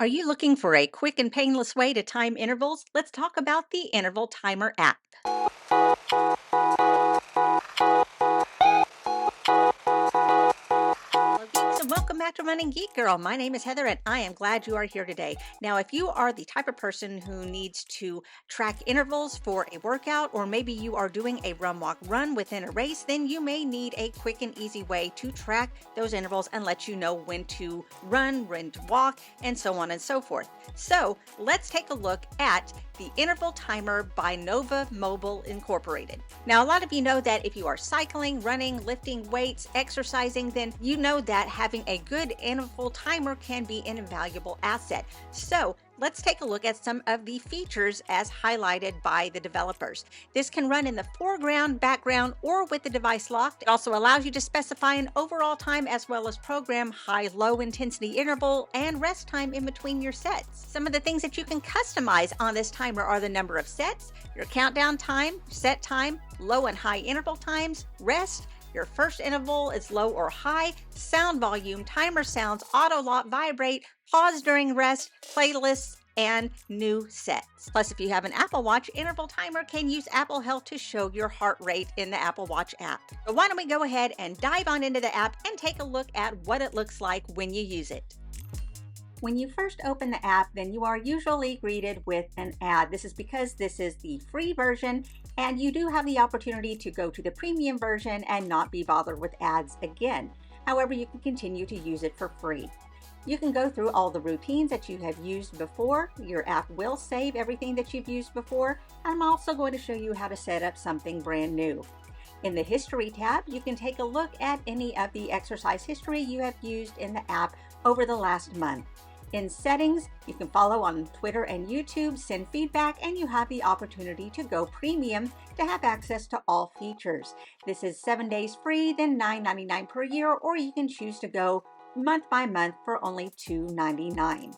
Are you looking for a quick and painless way to time intervals? Let's talk about the Interval Timer app. Hello, geeks, and welcome back to Running Geek Girl. My name is Heather, and I am glad you are here today. Now, if you are the type of person who needs to track intervals for a workout, or maybe you are doing a run, walk, run within a race, then you may need a quick and easy way to track those intervals and let you know when to run, when to walk, and so on and so forth. So, let's take a look at the Interval Timer by Nova Mobile Incorporated. Now, a lot of you know that if you are cycling, running, lifting weights, exercising, then you know that having a good interval timer can be an invaluable asset. So, let's take a look at some of the features as highlighted by the developers. This can run in the foreground, background, or with the device locked. It also allows you to specify an overall time as well as program high, low intensity interval and rest time in between your sets. Some of the things that you can customize on this timer are the number of sets, your countdown time, set time, low and high interval times, rest, your first interval is low or high, sound volume, timer sounds, auto lock, vibrate, pause during rest, playlists, and new sets. Plus, if you have an Apple Watch, Interval Timer can use Apple Health to show your heart rate in the Apple Watch app. So why don't we go ahead and dive on into the app and take a look at what it looks like when you use it. When you first open the app, then you are usually greeted with an ad. This is because this is the free version, and you do have the opportunity to go to the premium version and not be bothered with ads again. However, you can continue to use it for free. You can go through all the routines that you have used before. Your app will save everything that you've used before. I'm also going to show you how to set up something brand new. In the History tab, you can take a look at any of the exercise history you have used in the app over the last month. In Settings, you can follow on Twitter and YouTube, send feedback, and you have the opportunity to go premium to have access to all features. This is 7 days free, then $9.99 per year, or you can choose to go month by month for only $2.99.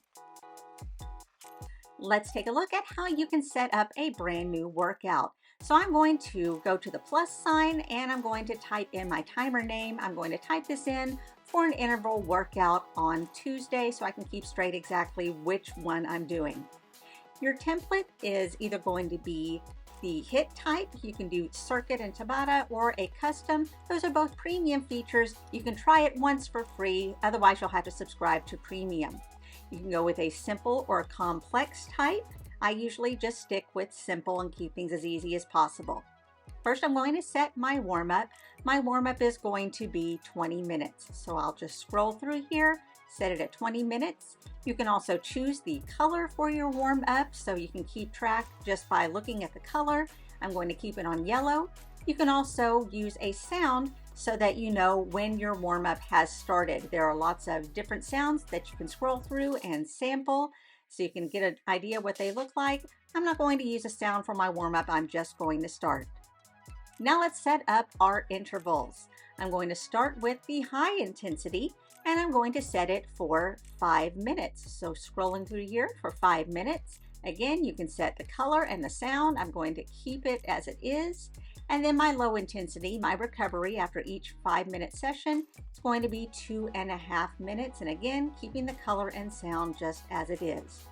Let's take a look at how you can set up a brand new workout. So I'm going to go to the plus sign and I'm going to type in my timer name. I'm going to type this in for an interval workout on Tuesday so I can keep straight exactly which one I'm doing. Your template is either going to be the HIT type, you can do circuit and tabata, or a custom. Those are both premium features. You can try it once for free, otherwise you'll have to subscribe to premium. You can go with a simple or complex type. I usually just stick with simple and keep things as easy as possible. First, I'm going to set my warm-up. My warm-up is going to be 20 minutes. So I'll just scroll through here, set it at 20 minutes. You can also choose the color for your warm-up so you can keep track just by looking at the color. I'm going to keep it on yellow. You can also use a sound so that you know when your warm-up has started. There are lots of different sounds that you can scroll through and sample so you can get an idea what they look like. I'm not going to use a sound for my warm-up. I'm just going to start. Now let's set up our intervals. I'm going to start with the high intensity and I'm going to set it for 5 minutes. So scrolling through here for 5 minutes. Again, you can set the color and the sound. I'm going to keep it as it is. And then my low intensity, my recovery after each 5-minute session, is going to be 2.5 minutes. And again, keeping the color and sound just as it is.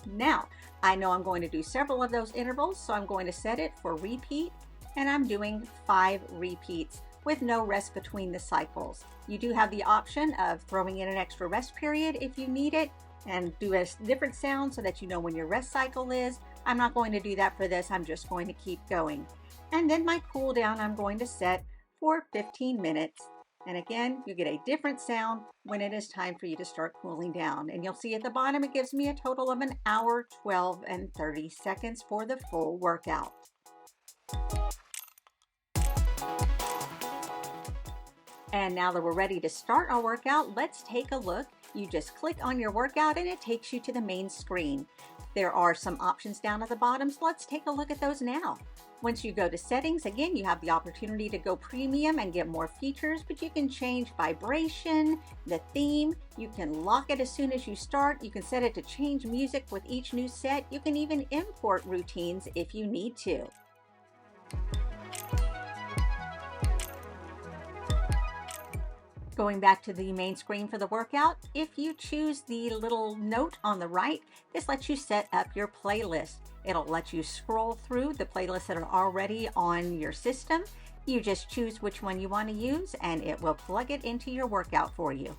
Now, I know I'm going to do several of those intervals, so I'm going to set it for repeat. And I'm doing 5 repeats with no rest between the cycles. You do have the option of throwing in an extra rest period if you need it and do a different sound so that you know when your rest cycle is. I'm not going to do that for this. I'm just going to keep going. And then my cool down I'm going to set for 15 minutes. And again, you get a different sound when it is time for you to start cooling down. And you'll see at the bottom it gives me a total of 1 hour, 12, and 30 seconds for the full workout. And now that we're ready to start our workout, let's take a look. You just click on your workout and it takes you to the main screen. There are some options down at the bottom, so let's take a look at those now. Once you go to settings, again, you have the opportunity to go premium and get more features, but you can change vibration, the theme, you can lock it as soon as you start, you can set it to change music with each new set, you can even import routines if you need to. Going back to the main screen for the workout, if you choose the little note on the right, this lets you set up your playlist. It'll let you scroll through the playlists that are already on your system. You just choose which one you want to use and it will plug it into your workout for you.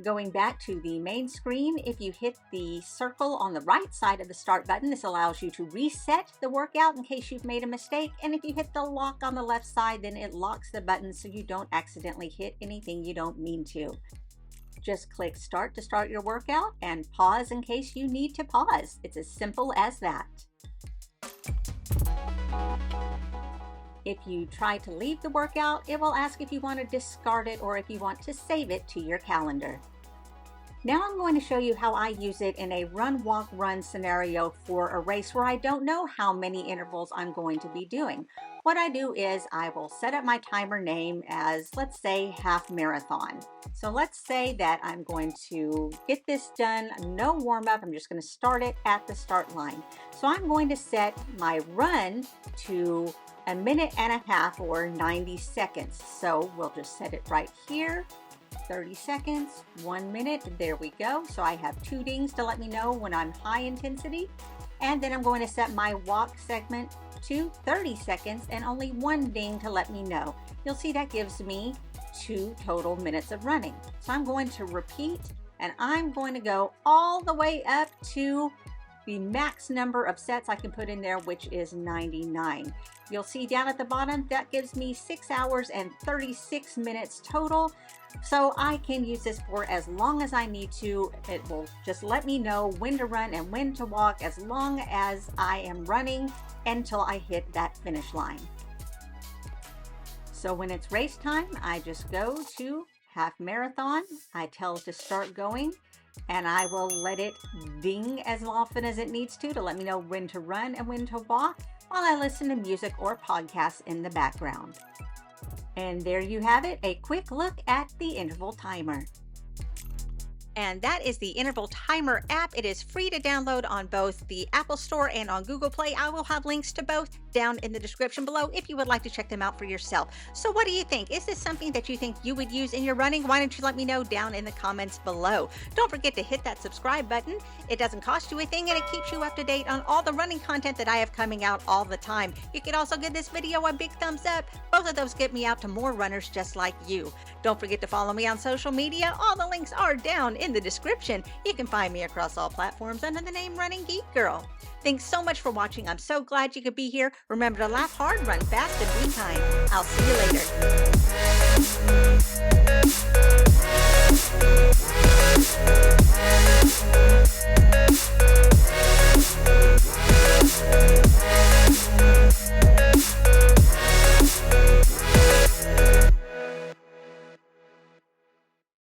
Going back to the main screen, if you hit the circle on the right side of the start button, this allows you to reset the workout in case you've made a mistake. And if you hit the lock on the left side, then it locks the button so you don't accidentally hit anything you don't mean to. Just click start to start your workout and pause in case you need to pause. It's as simple as that. If you try to leave the workout, it will ask if you want to discard it or if you want to save it to your calendar. Now I'm going to show you how I use it in a run, walk, run scenario for a race where I don't know how many intervals I'm going to be doing. What I do is I will set up my timer name as, let's say, half marathon. So let's say that I'm going to get this done, no warm up, I'm just going to start it at the start line. So I'm going to set my run to 1.5 minutes or 90 seconds. So we'll just set it right here. 30 seconds, 1 minute, there we go. So I have 2 dings to let me know when I'm high intensity. And then I'm going to set my walk segment to 30 seconds and only 1 ding to let me know. You'll see that gives me 2 total minutes of running. So I'm going to repeat and I'm going to go all the way up to the max number of sets I can put in there, which is 99. You'll see down at the bottom, that gives me 6 hours and 36 minutes total. So I can use this for as long as I need to. It will just let me know when to run and when to walk as long as I am running until I hit that finish line. So when it's race time, I just go to half marathon. I tell it to start going and I will let it ding as often as it needs to let me know when to run and when to walk while I listen to music or podcasts in the background. And there you have it, a quick look at the interval timer. And that is the Interval Timer app. It is free to download on both the Apple Store and on Google Play. I will have links to both down in the description below if you would like to check them out for yourself. So what do you think? Is this something that you think you would use in your running? Why don't you let me know down in the comments below? Don't forget to hit that subscribe button. It doesn't cost you a thing and it keeps you up to date on all the running content that I have coming out all the time. You can also give this video a big thumbs up. Both of those get me out to more runners just like you. Don't forget to follow me on social media. All the links are down in the description. You can find me across all platforms under the name Running Geek Girl. Thanks so much for watching. I'm so glad you could be here. Remember to laugh hard, run fast, and be kind. I'll see you later.